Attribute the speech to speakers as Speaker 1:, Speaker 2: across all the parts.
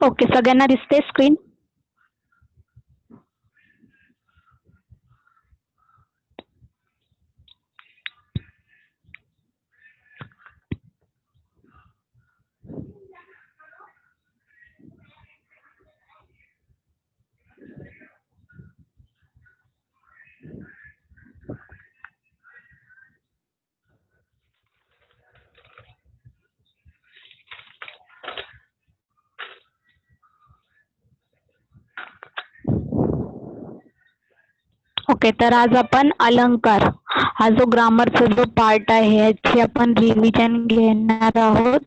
Speaker 1: Okay, सगळ्यांना दिसते screen? Okay, तर आज आपण अलंकार हा जो ग्रामरचा जो पार्ट आहे याची आपण रिव्हिजन घेणार आहोत.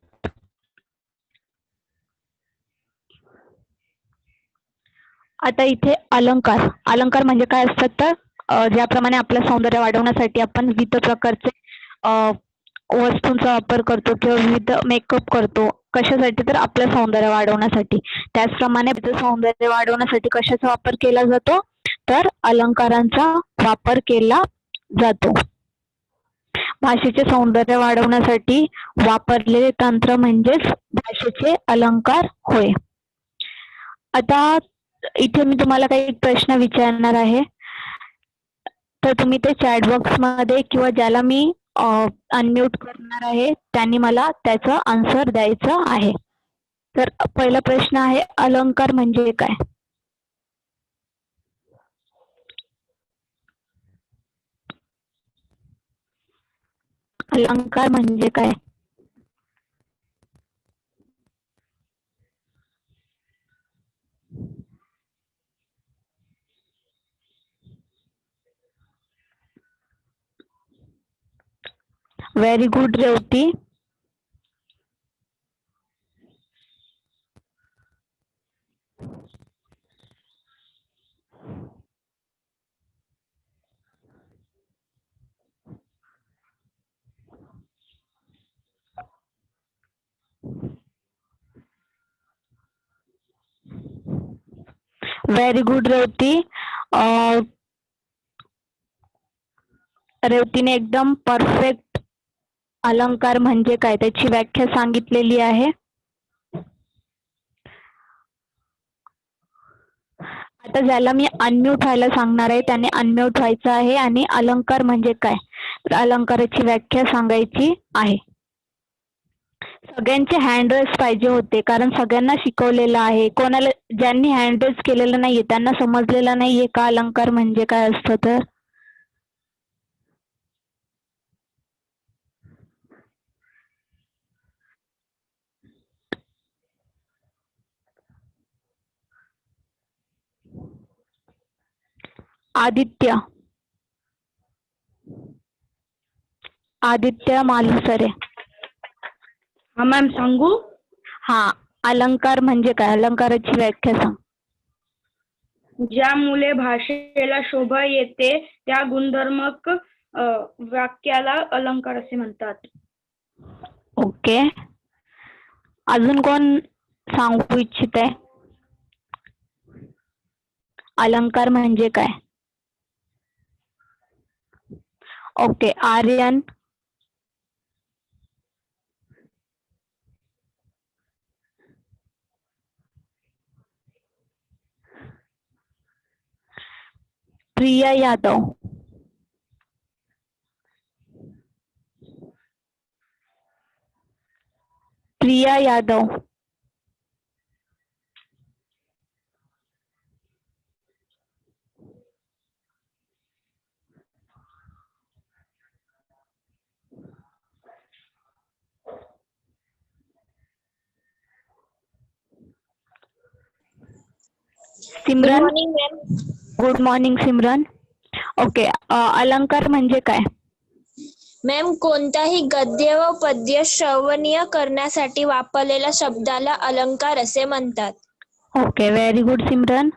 Speaker 1: आता इथे अलंकार अलंकार म्हणजे काय असतात तर ज्याप्रमाणे आपलं सौंदर्य वाढवण्यासाठी आपण विविध प्रकारचे वस्तूंचा वापर करतो किंवा विविध मेकअप करतो. कशासाठी तर आपलं सौंदर्य वाढवण्यासाठी. त्याचप्रमाणे सौंदर्य वाढवण्यासाठी कशाचा वापर केला जातो तर अलंकारांचा वापर केला जातो. भाषेचे सौंदर्य वाढवण्यासाठी वापरलेले तंत्र म्हणजेच भाषेचे अलंकार होय. आता इथे मी तुम्हाला काही प्रश्न विचारणार आहे, तर तुम्ही ते चॅट बॉक्स मध्ये किंवा ज्याला मी अनम्यूट करणार आहे त्यांनी मला त्याचं आन्सर द्यायचं आहे. तर पहिला प्रश्न आहे, अलंकार म्हणजे काय? अलंकार म्हणजे काय? Very good Revati. Very good Revati. रेवतीने एकदम परफेक्ट अलंकार म्हणजे काय त्याची व्याख्या सांगितलेली आहे. आता ज्याला मी अनम्यूट व्हायला सांगणार आहे त्याने अनम्यूट व्हायचं आहे आणि अलंकार म्हणजे काय तर अलंकाराची व्याख्या सांगायची आहे. सगळ्यांचे हँड रेस पाहिजे होते कारण सगळ्यांना शिकवलेलं आहे. कोणाला ज्यांनी हँड रेस केलेलं नाहीये त्यांना समजलेलं नाहीये का अलंकार म्हणजे काय असतं तर. आदित्य आदित्य मालुसरे.
Speaker 2: हा मॅम सांगू.
Speaker 1: हा, अलंकार म्हणजे काय अलंकाराची व्याख्या सांग.
Speaker 2: ज्यामुळे भाषेला शोभा येते त्या गुणधर्मक वाक्याला अलंकार असे म्हणतात.
Speaker 1: ओके, अजून कोण सांगू इच्छित आहे? अलंकार म्हणजे काय? Okay, Aryan. Priya Yadav. Priya Yadav. Simran. Good morning Simran. Okay, अलंकार म्हणजे काय?
Speaker 3: मॅम, कोणताही गद्य व पद्य श्रवणीय करण्यासाठी वापरलेल्या शब्दाला अलंकार असे म्हणतात.
Speaker 1: Okay, very good Simran.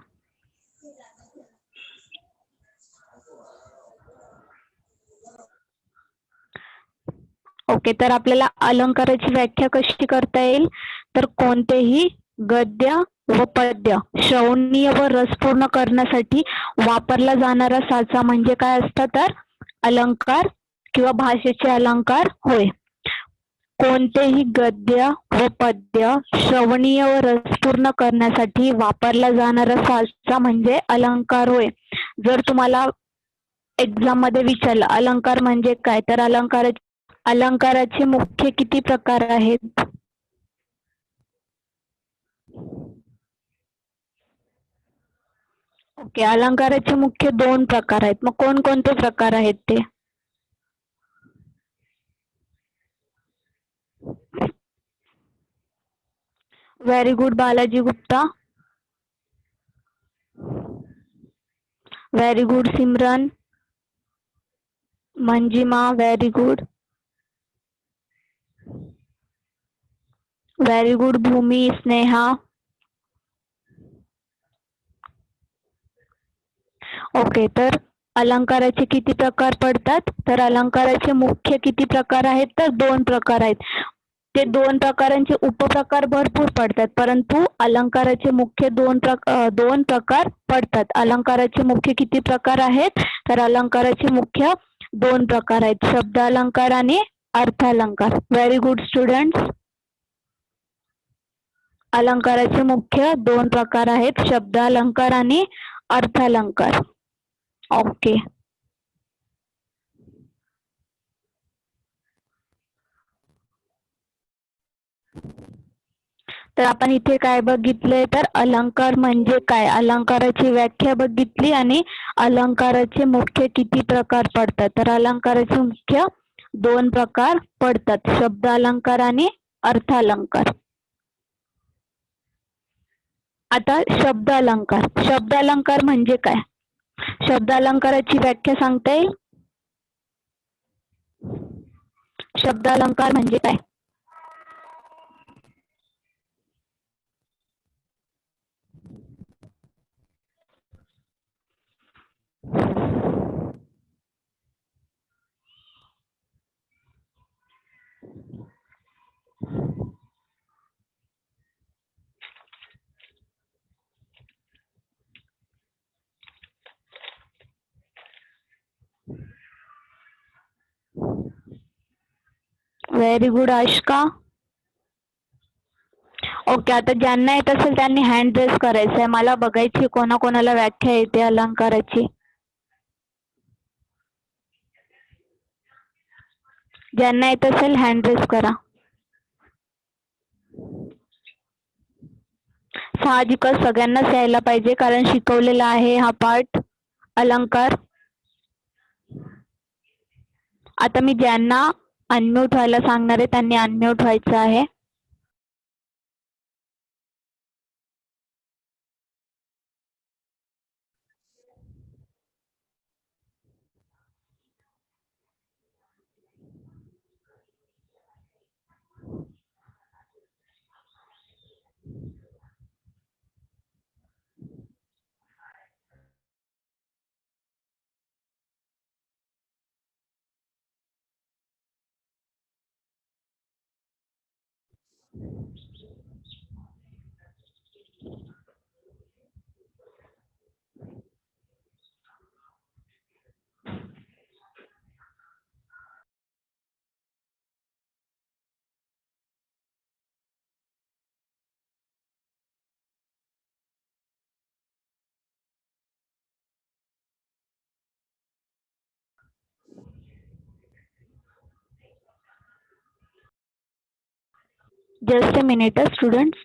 Speaker 1: Okay, तर आपल्याला अलंकाराची व्याख्या कशी करता येईल तर कोणतेही गद्य व पद्य श्रवणीय व रसपूर्ण करण्यासाठी वापरला जाणारा साचा म्हणजे काय असतं तर अलंकार किंवा भाषेचे अलंकार होय. कोणतेही गद्य व पद्य श्रवणीय व रसपूर्ण करण्यासाठी वापरला जाणारा साचा म्हणजे अलंकार होय. जर तुम्हाला एक्झाम मध्ये विचारलं अलंकार म्हणजे काय, तर अलंकाराचे मुख्य किती प्रकार आहेत? ओके, अलंकाराचे मुख्य 2 प्रकार आहेत. मग कोणकोणते प्रकार आहेत ते? Very good Balaji Gupta. Very good Simran. Manjima, very good. Very good Bhumi, Sneha. Okay, तर अलंकाराचे किती प्रकार पडतात? तर अलंकाराचे मुख्य किती प्रकार आहेत? तर 2 प्रकार आहेत. ते 2 प्रकारांचे उपप्रकार भरपूर पडतात, परंतु अलंकाराचे मुख्य 2 प्रकार पडतात. अलंकाराचे मुख्य किती प्रकार आहेत? तर अलंकाराचे मुख्य 2 प्रकार आहेत, शब्द अलंकार आणि अर्थालंकार. Very good students. अलंकाराचे मुख्य 2 प्रकार आहेत, शब्द अलंकार आणि अर्थालंकार. ओके. तर आपण इथे काय बघितलंय, तर अलंकार म्हणजे काय, अलंकाराची व्याख्या बघितली आणि अलंकाराचे मुख्य किती प्रकार पडतात. तर अलंकाराचे मुख्य 2 प्रकार पडतात, शब्द अलंकार आणि अर्थालंकार. आता शब्द अलंकार. शब्द अलंकार म्हणजे काय? शब्द अलंकाराची व्याख्या सांगता येईल? शब्द अलंकार म्हणजे काय? व्हेरी गुड आशिका. ओके, आता ज्यांना येत असेल त्यांनी हँड रेस करायचं आहे. मला बघायची कोणाकोणाला व्याख्या येते अलंकाराची. ज्यांना येत असेल हँड रेस करा. साहजिकच सगळ्यांनाच यायला पाहिजे, कारण शिकवलेला आहे हा पाठ अलंकार. आता मी ज्यांना अनम्यूट व्हायला सांगणार आहे त्यांनी अनम्यूट व्हायचं आहे. Just a minute students.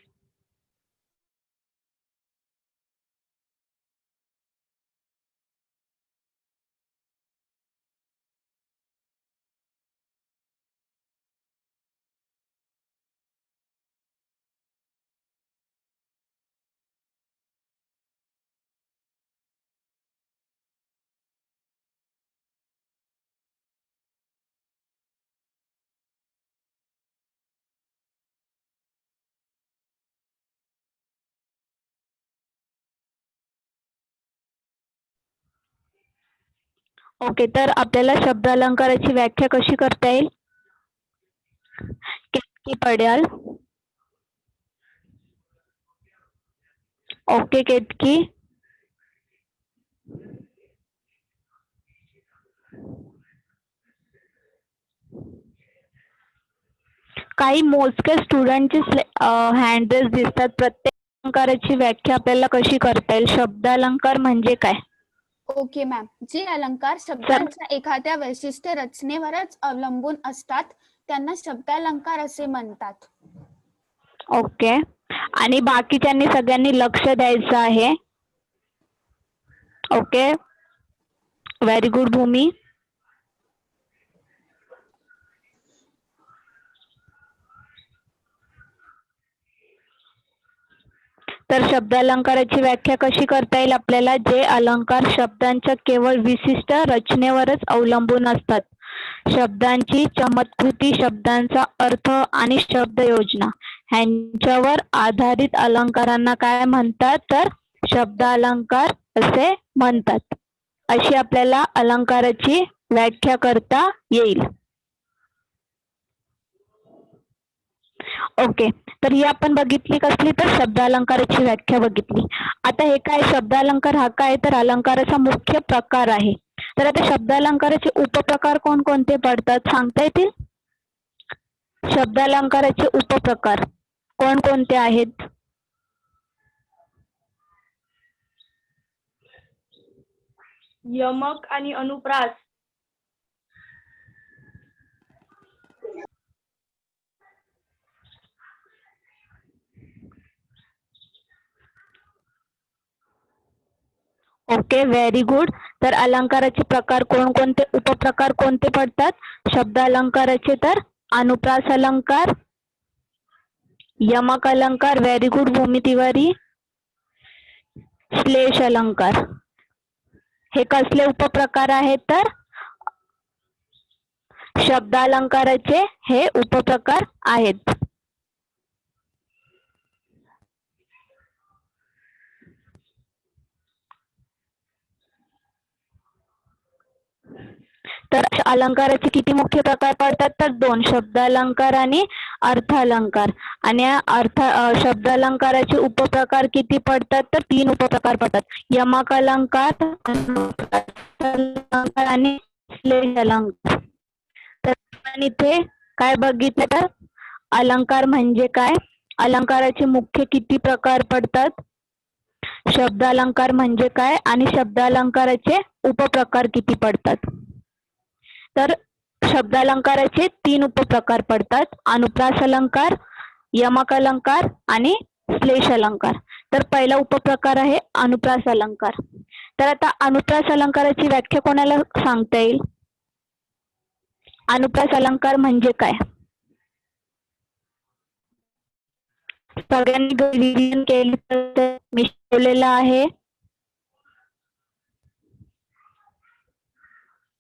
Speaker 1: Okay, तर आपल्याला शब्द अलंकाराची व्याख्या कशी करता येईल? केतकी पड्याल. ओके केतकी. काही मोजके स्टुडंटचे हँड दिसतात. प्रत्येक अलंकाराची व्याख्या आपल्याला कशी करता येईल? शब्दालंकार म्हणजे काय?
Speaker 4: Okay ma'am. जे अलंकार शब्दांच्या एखाद्या वैशिष्ट्य रचनेवरच अवलंबून असतात त्यांना शब्दालंकार असे म्हणतात.
Speaker 1: ओके. आणि बाकीच्यांनी सगळ्यांनी लक्ष द्यायचं आहे. ओके. व्हेरी गुड भूमी. तर शब्दालंकाराची व्याख्या कशी करता येईल आपल्याला? जे अलंकार शब्दांच्या केवळ विशिष्ट रचनेवरच अवलंबून असतात. शब्दांची चमत्कृती, शब्दांचा अर्थ आणि शब्दयोजना ह्यांच्यावर आधारित अलंकारांना काय म्हणतात? तर शब्दालंकार असे म्हणतात. अशी आपल्याला अलंकाराची व्याख्या करता येईल. ओके. तर ही आपण बघितली कसली? तर शब्दालंकाराची व्याख्या बघितली. आता हे काय? शब्दालंकार हा काय? तर अलंकाराचा मुख्य प्रकार आहे. तर आता शब्दालंकाराचे उपप्रकार कोणकोणते पडतात सांगता येतील? शब्दालंकाराचे उपप्रकार कोणकोणते आहेत?
Speaker 2: यमक आणि अनुप्रास.
Speaker 1: Okay, very good. तर अलंकाराचे प्रकार कोणकोणते, उपप्रकार कोणते पडतात? शब्दालंकाराचे तर अनुप्रास अलंकार, यमक अलंकार, व्हेरी गुड भूमी तिवारी, श्लेष अलंकार. हे कसले उपप्रकार आहेत? तर शब्दालंकाराचे हे उपप्रकार आहेत. तर अलंकाराचे किती मुख्य प्रकार पडतात? तर 2, शब्दालंकार आणि अर्थालंकार. आणि शब्दालंकाराचे उपप्रकार किती पडतात? तर 3 उपप्रकार पडतात. यमक अलंकार, आणि श्लेष अलंकार. तर आपण इथे काय बघितलं? तर अलंकार म्हणजे काय, अलंकाराचे मुख्य किती प्रकार पडतात, शब्दालंकार म्हणजे काय, आणि शब्दालंकाराचे उपप्रकार किती पडतात. तर शब्दालंकाराचे 3 उपप्रकार पडतात: अनुप्रास अलंकार, यमक अलंकार आणि श्लेष अलंकार. तर पहिला उपप्रकार आहे अनुप्रास अलंकार. तर आता अनुप्रास अलंकाराची व्याख्या कोणाला सांगता येईल? अनुप्रास अलंकार म्हणजे काय? सगळ्यांनी रिव्हिजन केली तर मी शिकवलेलं आहे.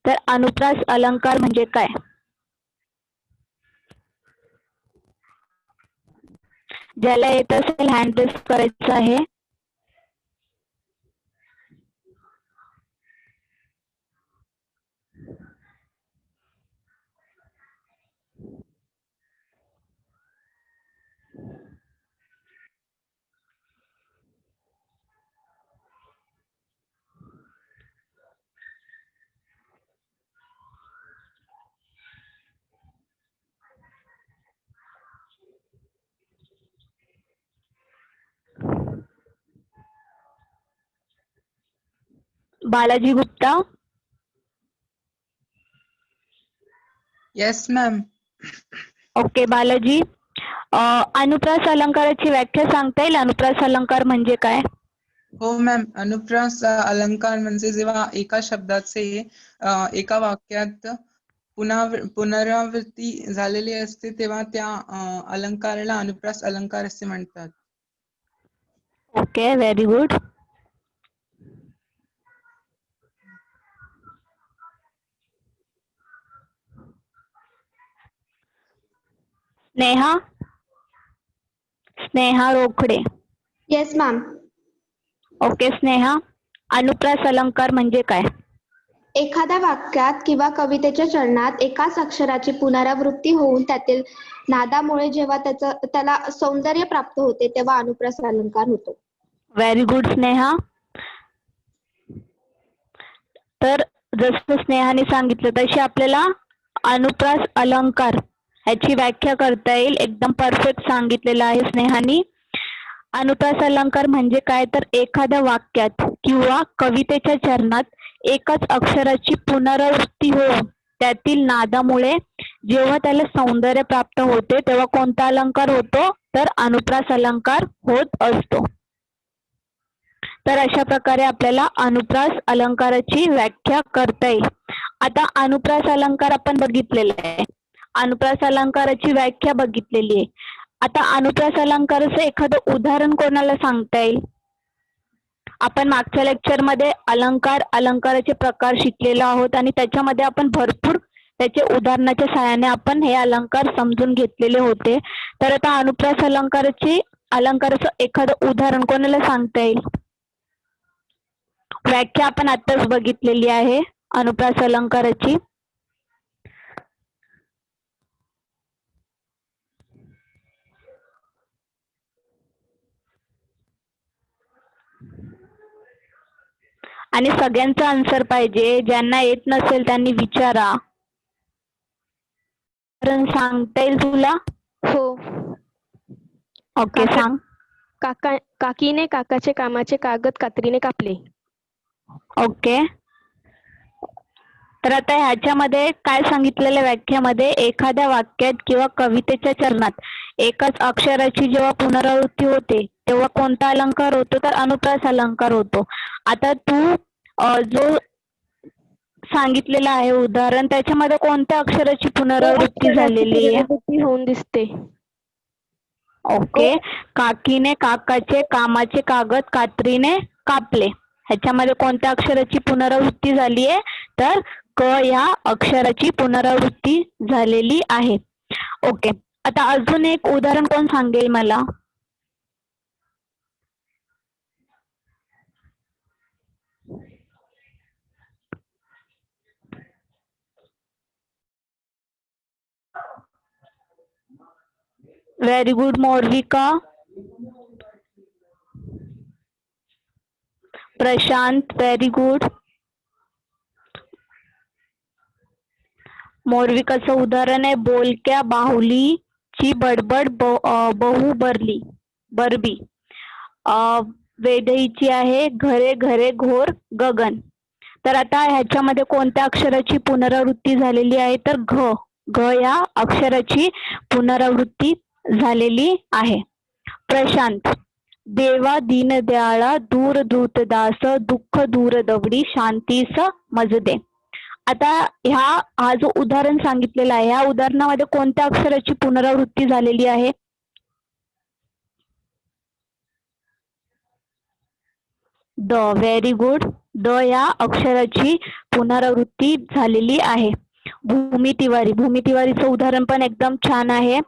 Speaker 1: तर अनुप्रास अलंकार म्हणजे काय? ज्याला येत असेल हँड रेस करायचं आहे. Balaji Gupta.
Speaker 5: Yes ma'am.
Speaker 1: Okay Balaji, अनुप्रास अलंकाराची व्याख्या सांगता येईल? अनुप्रास अलंकार म्हणजे काय?
Speaker 5: हो मॅम. अनुप्रास अलंकार म्हणजे जेव्हा एका शब्दाचे एका वाक्यात पुनरावृत्ती झालेली असते तेव्हा त्या अलंकाराला अनुप्रास अलंकार असे म्हणतात.
Speaker 1: Okay, very good. Sneha Rokade.
Speaker 6: Yes ma'am.
Speaker 1: Okay Sneha, अनुप्रास अलंकार म्हणजे काय?
Speaker 6: एखाद्या वाक्यात किंवा कवितेच्या चरणात एकाच अक्षराची पुनरावृत्ती होऊन त्यातील नादामुळे जेव्हा त्याला सौंदर्य प्राप्त होते तेव्हा अनुप्रास अलंकार होतो.
Speaker 1: Very good Sneha. तर जसं स्नेहाने सांगितलं तशी आपल्याला अनुप्रास अलंकार ह्याची व्याख्या करता येईल. एकदम परफेक्ट सांगितलेलं आहे स्नेहानी. अनुप्रास अलंकार म्हणजे काय, तर एखाद्या वाक्यात किंवा कवितेच्या चरणात एकच अक्षराची पुनरावृत्ती होऊन त्यातील नादामुळे जेव्हा त्याला सौंदर्य प्राप्त होते तेव्हा कोणता अलंकार होतो, तर अनुप्रास अलंकार होत असतो. तर अशा प्रकारे आपल्याला अनुप्रास अलंकाराची व्याख्या करता येईल. आता अनुप्रास अलंकार आपण बघितलेला आहे, अनुप्रास अलंकाराची व्याख्या बघितलेली आहे. आता अनुप्रास अलंकाराचं एखादं उदाहरण कोणाला सांगता येईल? आपण मागच्या लेक्चर मध्ये अलंकार, अलंकाराचे प्रकार शिकलेलो आहोत आणि त्याच्यामध्ये आपण भरपूर त्याचे उदाहरणाच्या सहाय्याने आपण हे अलंकार समजून घेतलेले होते. तर आता अनुप्रास अलंकाराचं एखादं उदाहरण कोणाला सांगता येईल? व्याख्या आपण आताच बघितलेली आहे अनुप्रास अलंकाराची. आणि सगळ्यांचा आन्सर पाहिजे, ज्यांना येत नसेल त्यांनी विचारा. सांगता येईल तुला?
Speaker 7: हो.
Speaker 1: ओके, सांग.
Speaker 7: काकीने काकाचे कामाचे कागद कात्रीने कापले.
Speaker 1: ओके. तर आता ह्याच्यामध्ये काय सांगितलेल्या व्याख्यामध्ये, एखाद्या वाक्यात किंवा कवितेच्या चरणात एकाच अक्षराची जेव्हा पुनरावृत्ती होते तेव्हा कोणता अलंकार होतो, तर अनुप्रास अलंकार होतो. आता तू जो सांगितलेला आहे उदाहरण, त्याच्यामध्ये कोणत्या अक्षराची पुनरावृत्ती झालेली आहे?
Speaker 7: पुनरावृत्ती होऊन दिसते.
Speaker 1: ओके. काकीने काकाचे कामाचे कागद कात्रीने कापले, ह्याच्यामध्ये कोणत्या अक्षराची पुनरावृत्ती झाली आहे, तर क या अक्षराची पुनरावृत्ती झालेली आहे. ओके. आता अजून एक उदाहरण कोण सांगेल मला? Very good Morvika. Prashant, very good. मोर्विकाचं उदाहरण आहे, बोलक्या बाहुलीची बडबड बहु बरबी. वेदईची आहे, घरे घरे घोर गगन. तर आता ह्याच्यामध्ये कोणत्या अक्षराची पुनरावृत्ती झालेली आहे, तर घ. घ या अक्षराची पुनरावृत्ती झालेली आहे. प्रशांत, देवा दीनदयाळा दूर दूतदास दुःख दूर दवडी शांतीस मजदे. आता हा जो उदाहरण सांगितलेला आहे, या उदाहरणामध्ये कोणत्या अक्षराची पुनरावृत्ती झालेली आहे? द. Very good. द या अक्षराची पुनरावृत्ती झालेली आहे. भूमी तिवारी. भूमी तिवारीचं उदाहरण पण एकदम छान आहे.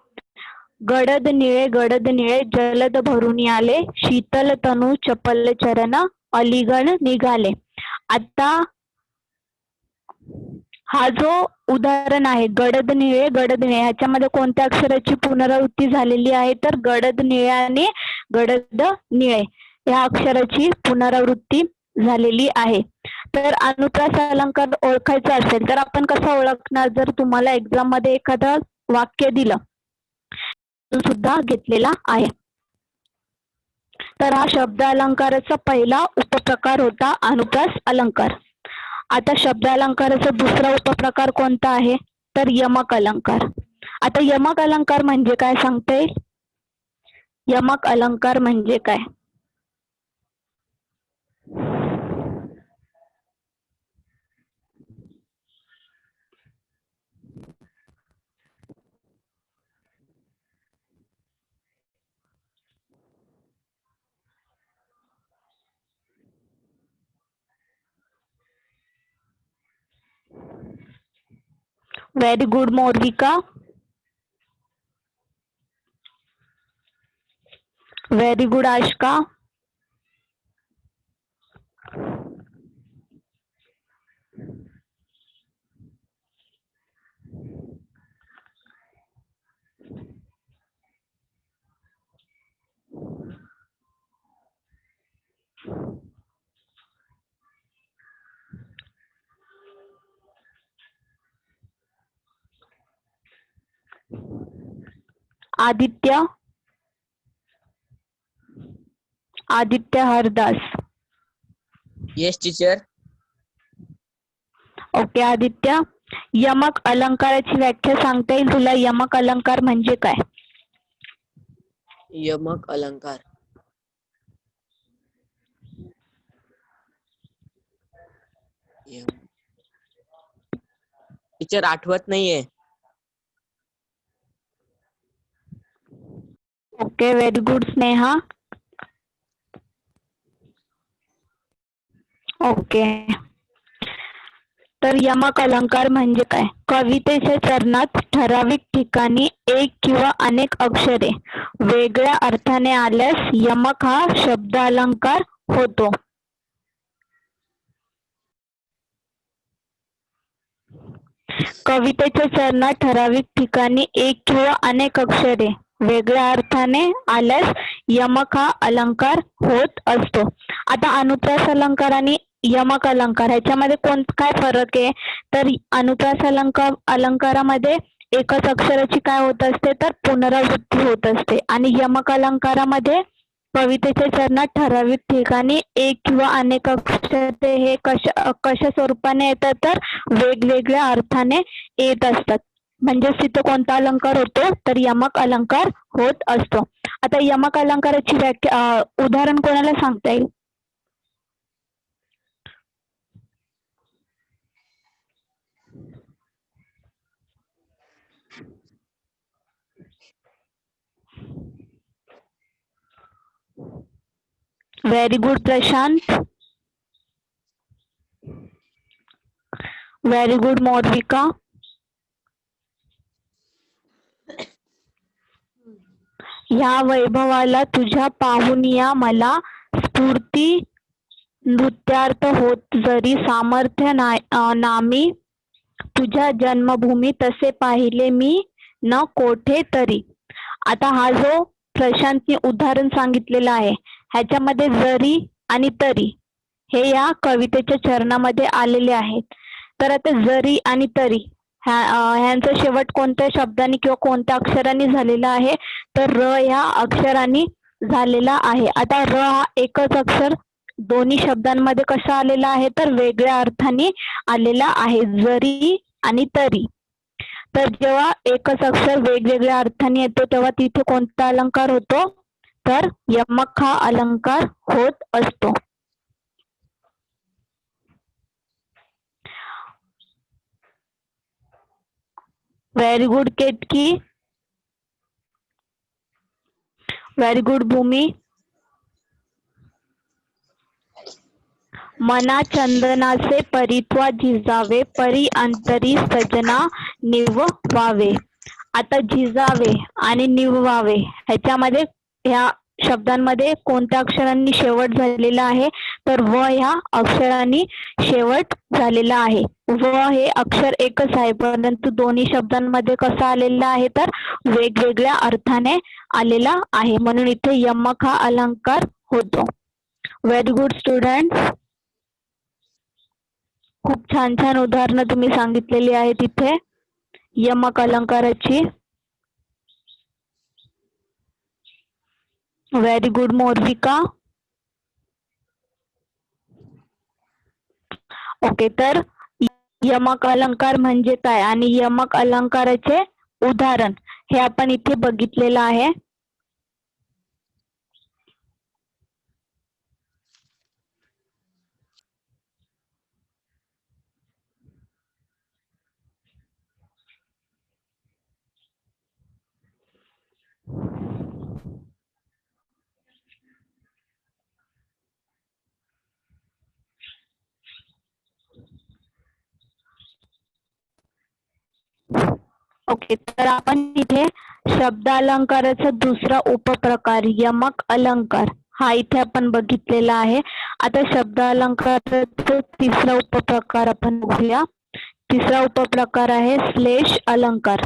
Speaker 1: गडद निळे जलद भरून आले, शीतल तनू चपल चरण अलीगड निघाले. आता हा जो उदाहरण आहे गडद निळे ह्याच्यामध्ये कोणत्या अक्षराची पुनरावृत्ती झालेली आहे, तर गडद निळे आणि गडद निळे या अक्षराची पुनरावृत्ती झालेली आहे. तर अनुप्रास अलंकार ओळखायचा असेल तर आपण कसं ओळखणार? जर तुम्हाला एक्झाम मध्ये एखादं वाक्य दिलं सुद्धा घेतलेला आहे. तर हा शब्द अलंकाराचा पहिला उपप्रकार होता अनुप्रास अलंकार. आता शब्द अलंकाराचा दुसरा उपप्रकार कोणता आहे, तर यमक अलंकार. आता यमक अलंकार म्हणजे काय सांगता येईल? यमक अलंकार म्हणजे काय? Very good Morvika. Very good Aashka. Aditya Hardas.
Speaker 8: Yes teacher.
Speaker 1: Okay Aditya, यमक अलंकाराची व्याख्या सांगता येईल तुला? यमक अलंकार म्हणजे काय?
Speaker 8: यमक अलंकार. टीचर आठवत नाहीये.
Speaker 1: Okay, very good Sneha. Okay, तर यमक अलंकार म्हणजे काय? कवितेच्या चरणात ठराविक ठिकाणी एक किंवा अनेक अक्षरे वेगळ्या अर्थाने आल्यास यमक हा शब्द अलंकार होतो. कवितेच्या चरणात ठराविक ठिकाणी एक किंवा अनेक अक्षरे वेगळ्या अर्थाने आल्यास यमक हा अलंकार होत असतो. आता अनुप्रास अलंकार आणि यमक अलंकार ह्याच्यामध्ये काय फरक आहे? तर अनुप्रास अलंकारामध्ये एकच अक्षराची काय होत असते, तर पुनरावृत्ती होत असते. आणि यमक अलंकारामध्ये कवितेच्या चरणात ठराविक ठिकाणी एक किंवा अनेक अक्षरे हे कशा स्वरूपाने येतात, तर वेगवेगळ्या अर्थाने येत असतात. म्हणजेच तिथे कोणता अलंकार होतो, तर यमक अलंकार होत असतो. आता यमक अलंकाराची व्याख्या उदाहरण कोणाला सांगता येईल? Very good Prashant. Very good Maurvika. ह्या वैभवाला तुझ्या पाहून या मला स्फूर्ती नृत्यार्थ होत जरी सामर्थ्य नामी तुझ्या जन्मभूमी तसे पाहिले मी न कोठे तरी. आता हा जो प्रशांतने उदाहरण सांगितलेलं आहे ह्याच्यामध्ये जरी आणि तरी हे या कवितेच्या चरणामध्ये आलेले आहेत. तर आता जरी आणि तरी ह्यांचा शेवट कोणत्या शब्दाने किंवा कोणत्या अक्षराने झालेला आहे, तर र ह्या अक्षराने झालेला आहे. आता र हा एकच अक्षर दोन्ही शब्दांमध्ये कसा आलेला आहे, तर वेगळ्या अर्थाने आलेला आहे, जरी आणि तरी. तर जेव्हा एकच अक्षर वेगवेगळ्या अर्थाने येतो तेव्हा तिथे कोणता अलंकार होतो, तर यमक हा अलंकार होत असतो. Very good Ketaki. Very good Bhumi. मना चंदनाचे परित्वा झिजावे परी अंतरी सजना निववावे. आता झिजावे आणि निववावे ह्याच्यामध्ये ह्या शब्दांमध्ये कोणत्या अक्षरांनी शेवट झालेला आहे, तर व ह्या अक्षरांनी शेवट झालेला आहे. व हे अक्षर एकच आहे परंतु दोन्ही शब्दांमध्ये कसं आलेला आहे, तर वेगवेगळ्या अर्थाने आलेला आहे, म्हणून इथे यमक हा अलंकार होतो. Very good student. खूप छान छान उदाहरणं तुम्ही सांगितलेली आहेत इथे यमक अलंकाराची. Very good Maurvika. ओके, तर यमक अलंकार म्हणजे काय आणि यमक अलंकाराचे उदाहरण हे आपण इथे बघितलेलं आहे. ओके, तर आपण इथे शब्द अलंकाराचा दुसरा उपप्रकार यमक अलंकार हा इथे आपण बघितलेला आहे. आता शब्द अलंकाराचा तिसरा उपप्रकार आपण बघूया. तिसरा उपप्रकार आहे श्लेष अलंकार.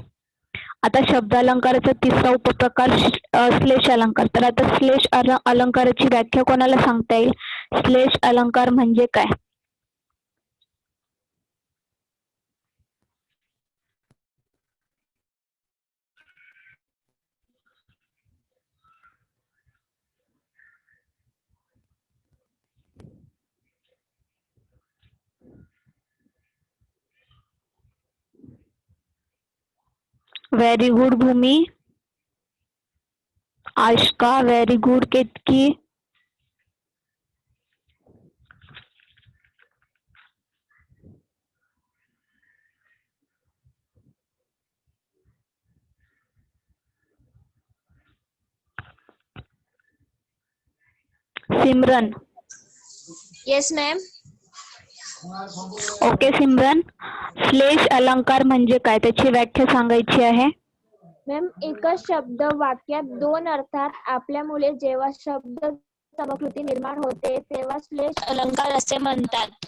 Speaker 1: आता शब्द अलंकाराचा तिसरा उपप्रकार श्लेष अलंकार. तर आता श्लेष अलंकाराची व्याख्या कोणाला सांगता येईल? श्लेष अलंकार म्हणजे काय? Very good Bhumi. Aashka very good. Ketaki. Simran.
Speaker 3: Yes ma'am.
Speaker 1: Okay Simran. श्लेष अलंकार म्हणजे काय त्याची व्याख्या सांगायची आहे.
Speaker 3: मॅम एकच शब्द वाक्यात दोन अर्थात आपल्यामुळे जेव्हा शब्द समकृती निर्माण होते तेव्हा श्लेष अलंकार असे म्हणतात.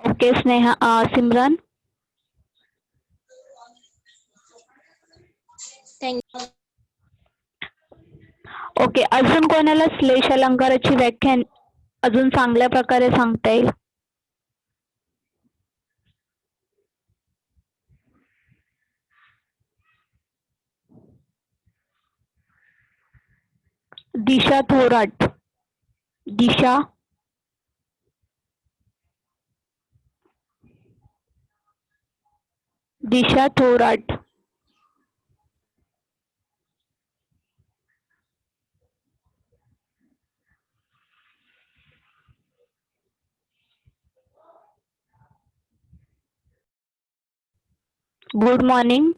Speaker 1: Okay Sneha. Simran.
Speaker 3: Thank you.
Speaker 1: Okay अजून कोणाला श्लेष अलंकाराची व्याख्या अजून चांगल्या प्रकारे सांगता येईल. Disha Thorat. Disha. Disha Thorat. Good morning.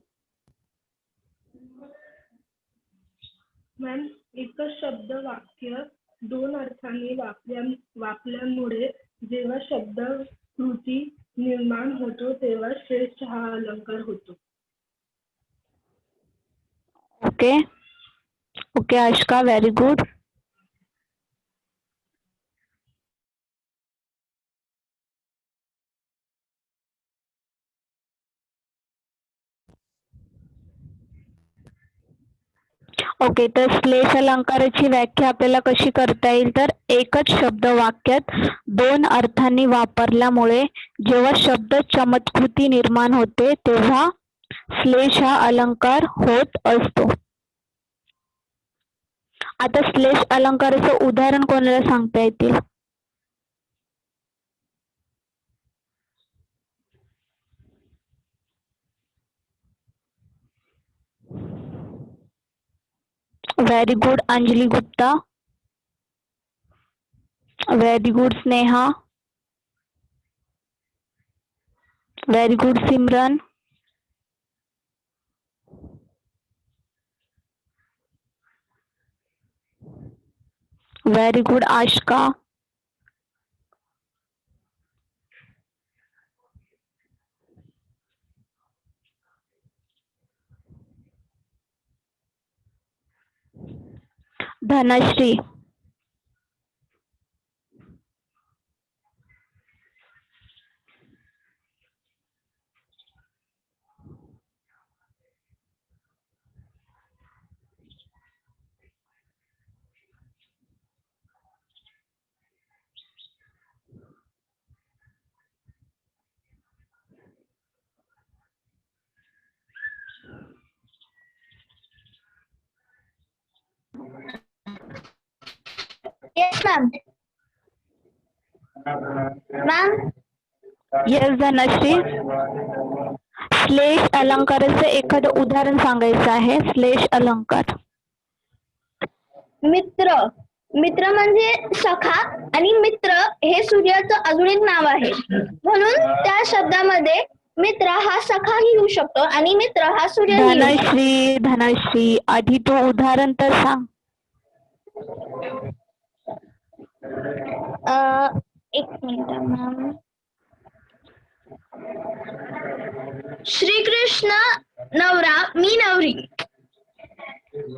Speaker 2: Ma'am एकच शब्द वाक्य दोन अर्थाने वापरल्यामुळे जेव्हा शब्द कृती निर्माण होतो तेव्हा श्रेष्ठ हा अलंकार होतो.
Speaker 1: ओके. ओके आशका व्हेरी गुड. ओके तर श्लेष अलंकाराची व्याख्या आपल्याला कशी करता येईल तर एकच शब्द वाक्यात दोन अर्थांनी वापरल्यामुळे जेव्हा शब्द चमत्कृती निर्माण होते तेव्हा श्लेष हा अलंकार होत असतो. आता श्लेष अलंकाराचं उदाहरण कोणाला सांगता येतील. Very good Anjali Gupta. Very good Sneha. Very good Simran. Very good Aashka. Dhanashree.
Speaker 6: Yes ma'am. Ma'am
Speaker 1: yes Dhanashree. श्लेष अलंकाराचं एखादं उदाहरण सांगायचं आहे. श्लेष अलंकार.
Speaker 6: मित्र. मित्र म्हणजे सखा आणि मित्र हे सूर्याचं अजून एक नाव आहे म्हणून त्या शब्दामध्ये मित्र हा सखाही येऊ शकतो आणि मित्र हा सूर्य
Speaker 1: धनश्री. धनश्री आधी तो उदाहरण तर सांग.
Speaker 6: एक मिनिट मॅम. श्रीकृष्ण नवरा मी नवरी.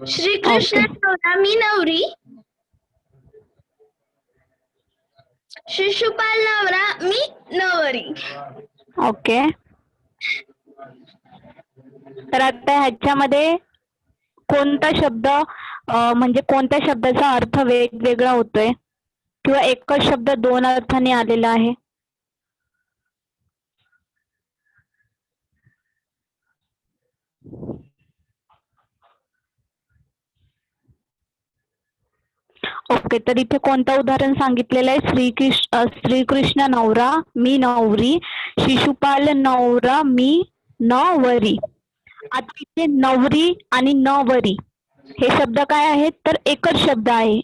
Speaker 6: श्रीकृष्ण नवरा मी नवरी. शिशुपाल नवरा मी नवरी.
Speaker 1: ओके. तर आता ह्याच्यामध्ये कोणता शब्द म्हणजे कोणत्या शब्दाचा अर्थ वेगवेगळा होतोय किंवा एकच शब्द दोन अर्थाने आलेला आहे. ओके तर इथे कोणतं उदाहरण सांगितलेलं आहे. श्रीकृष्ण नवरा मी नवरी. शिशुपाल नवरा मी नवरी. आता इथे नवरी आणि नवरी हे शब्द काय आहेत तर एकच शब्द आहे,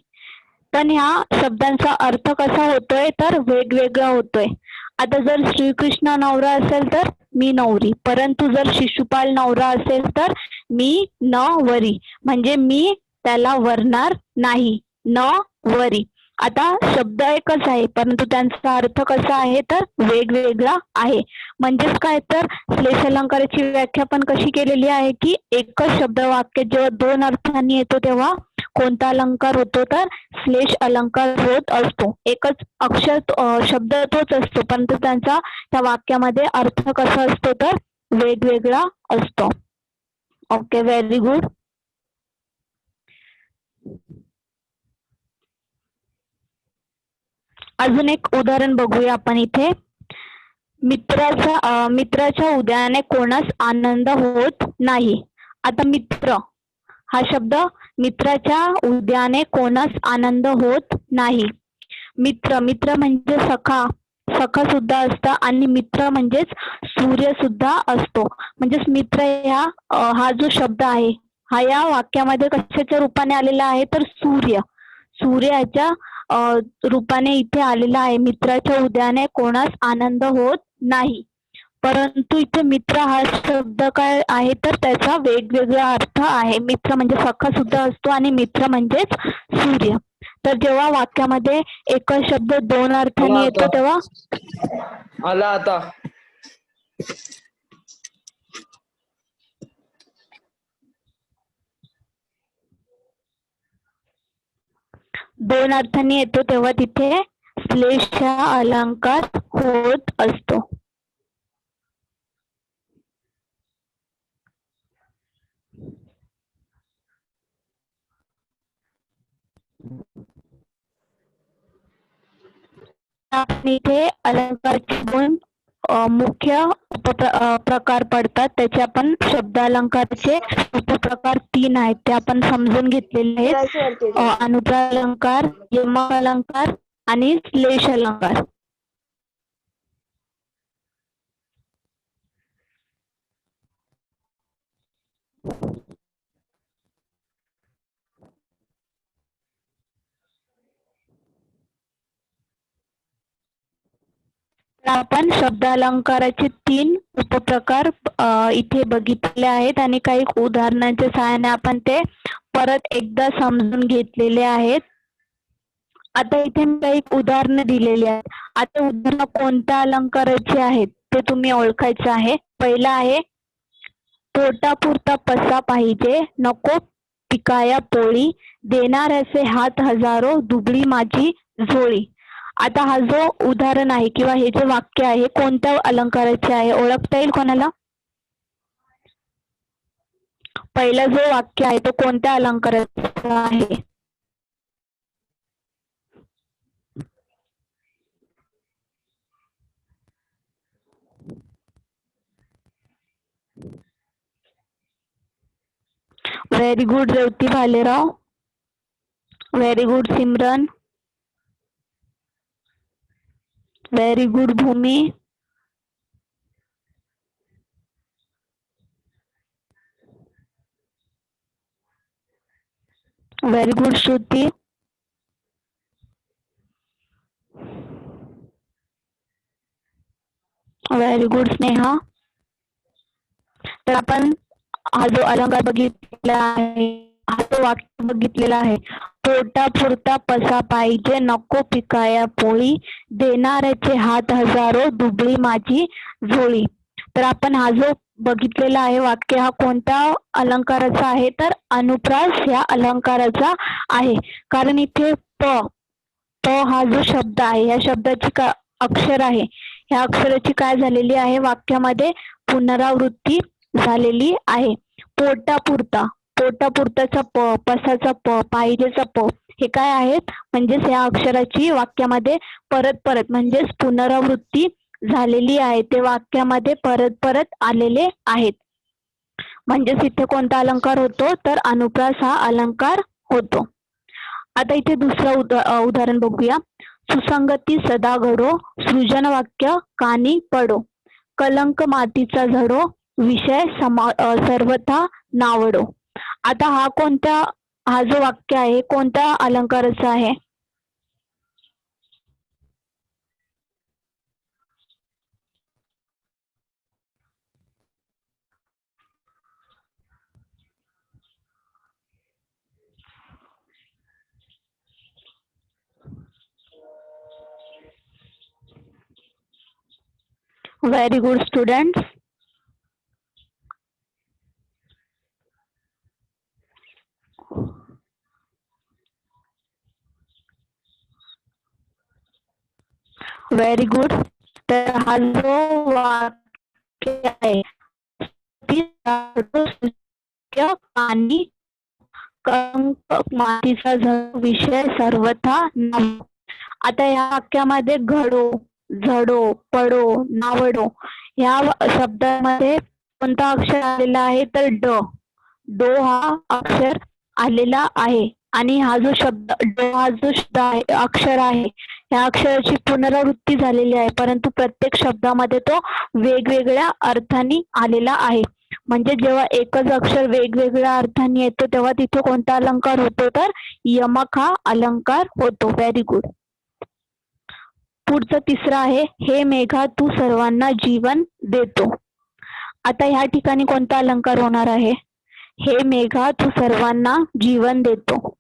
Speaker 1: पण ह्या शब्दांचा अर्थ कसा होतोय तर वेगवेगळा होतोय. आता जर श्रीकृष्ण नवरा असेल तर मी नवरी, परंतु जर शिशुपाल नवरा असेल तर मी नवरी, म्हणजे मी त्याला वरणार नाही, नवरी. आता शब्द एकच आहे परंतु त्यांचा अर्थ कसा आहे तर वेगवेगळा आहे. म्हणजेच काय तर श्लेष अलंकाराची व्याख्या पण कशी केलेली आहे की एकच शब्द वाक्य जेव्हा दोन अर्थांनी येतो तेव्हा कोणता अलंकार होतो तर श्लेष अलंकार होत असतो. एकच अक्षर शब्द तोच असतो परंतु त्यांचा त्या वाक्यामध्ये अर्थ कसा असतो तर वेगवेगळा असतो. Okay, very good. अजून एक उदाहरण बघूया आपण इथे. मित्राच्या उदयाने कोणास आनंद होत नाही. आता मित्र हा शब्द मित्राच्या उदयाने कोणास आनंद होत नाही. मित्र म्हणजे सखा सुद्धा असतं आणि मित्र म्हणजेच सूर्य सुद्धा असतो. म्हणजेच मित्र हा जो शब्द आहे हा या वाक्यामध्ये कशाच्या रूपाने आलेला आहे तर सूर्याच्या रूपाने इथे आलेला आहे. मित्राच्या उदयाने कोणास आनंद होत नाही. परंतु इथे मित्र हा शब्द काय आहे तर त्याचा वेगवेगळा अर्थ आहे. मित्र म्हणजे सखा सुद्धा असतो आणि मित्र म्हणजेच सूर्य. तर जेव्हा वाक्यामध्ये एकच शब्द दोन अर्थाने येतो तेव्हा
Speaker 9: आला आता
Speaker 1: दोन अर्थाने येतो तेव्हा तिथे श्लेषा अलंकार होत असतो. आपण इथे अलंकारचे दोन मुख्य प्रकार पडतात. त्याचे आपण शब्द अलंकाराचे उपप्रकार 3 आहेत ते आपण समजून घेतलेले आहेत. अनुप्रास अलंकार, यमक अलंकार आणि श्लेष अलंकार. आपण शब्द अलंकाराचे 3 उपप्रकार इथे बघितले आहेत आणि काही उदाहरणांच्या सहाय्याने आपण ते परत एकदा समजून घेतलेले आहेत. आता इथे काही उदाहरणं दिलेली आहेत. आता उदाहरण कोणत्या अलंकाराचे आहेत ते तुम्ही ओळखायचं आहे. पहिला आहे पोटापुरता पसा पाहिजे, नको पिकाया पोळी, देणाऱ्याचे हात हजारो, दुबळी माझी झोळी. आता हा जो उदाहरण आहे किंवा हे जे वाक्य आहे कोणत्या अलंकाराचे आहे ओळखता येईल कोणाला? पहिला जो वाक्य आहे तो कोणत्या अलंकाराचा आहे? Very good Revati Bhalerao. Very good Simran. Very good Bhumi. Very good Shruti. Very good Sneha. तर आपण हा जो अलंकार बघितलेला आहे हा जो वाक्य बघितलेला आहे पोटापुरता पसा पाहिजे, नको पिकाया पोळी, देणाऱ्याचे हात हजारो, दुबळी माझी झोळी. तर आपण हा जो बघितलेला आहे वाक्य हा कोणत्या अलंकाराचा आहे तर अनुप्रास या अलंकाराचा आहे. कारण इथे प हा जो शब्द आहे या शब्दाची अक्षर आहे ह्या अक्षराची काय झालेली आहे वाक्यामध्ये पुनरावृत्ती झालेली आहे. पोटापुरताचा प, पसाचा प, पाहिजेचा प हे काय आहेत म्हणजेच या अक्षराची वाक्यामध्ये परत म्हणजेच पुनरावृत्ती झालेली आहे. ते वाक्यामध्ये परत आलेले आहेत. म्हणजेच इथे कोणता अलंकार होतो तर अनुप्रास हा अलंकार होतो. आता इथे दुसरं उदाहरण बघूया. सुसंगती सदा घडो, सृजन वाक्य कानी पडो, कलंक मातीचा झडो, विषय सर्वथा नावडो. आता हा जो वाक्य आहे कोणत्या अलंकाराचा आहे? Very good students. Very good. तर हा जो वाक्य आहे पाणी मातीचा विषय सर्वथा नावडो. आता या वाक्यामध्ये घडो, झडो, पडो, नावडो या शब्दामध्ये कोणता अक्षर आलेला आहे? तर ड. डो हा अक्षर आलेला आहे आणि हा जो शब्द आहे अक्षर आहे या अक्षराची पुनरावृत्ती झालेली आहे, परंतु प्रत्येक शब्दामध्ये तो वेगवेगळ्या अर्थाने आलेला आहे. म्हणजे जेव्हा एकच अक्षर वेगवेगळ्या अर्थाने येतो तेव्हा तिथे कोणता अलंकार होतो? तर यमक हा अलंकार होतो. Very good. पुढचं तिसरं आहे, हे मेघा तू सर्वांना जीवन देतो. आता ह्या ठिकाणी कोणता अलंकार होणार आहे? हे मेघा तू सर्वांना जीवन देतो.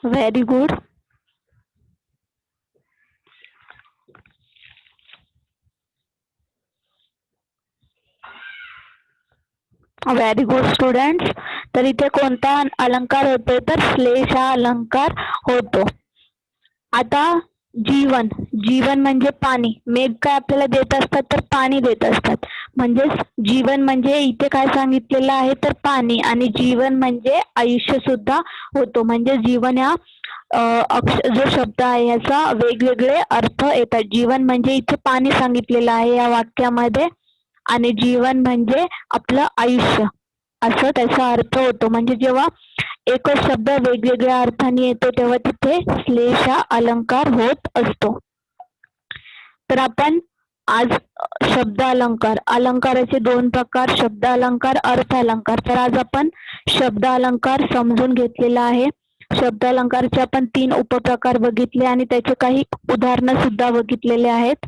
Speaker 1: Very good. Very good students. तर इथे कोणता अलंकार होतो? तर श्लेष हा अलंकार होतो. आता जीवन म्हणजे पाणी. मेघ काय आपल्याला देत असतात? तर पाणी देत असतात. म्हणजे जीवन म्हणजे इथे काय सांगितलेलं आहे? तर पाणी. आणि जीवन म्हणजे आयुष्य सुद्धा होतो. म्हणजे जीवन या जो शब्द आहे याचा वेगवेगळे अर्थ येतात. जीवन म्हणजे इथे पाणी सांगितलेलं आहे या वाक्यामध्ये आणि जीवन म्हणजे आपलं आयुष्य असं त्याचा अर्थ होतो. म्हणजे जेव्हा एकच शब्द वेगवेगळ्या अर्थाने येतो तेव्हा तिथे श्लेष हा अलंकार होत असतो. तर आपण आज शब्द अलंकाराचे 2 प्रकार, शब्द अलंकार, अर्थ अलंकार. तर आज आपण शब्द अलंकार समजून घेतलेला आहे. शब्द अलंकारचे आपण 3 उपप्रकार बघितले आणि त्याचे काही उदाहरणं सुद्धा बघितलेले आहेत.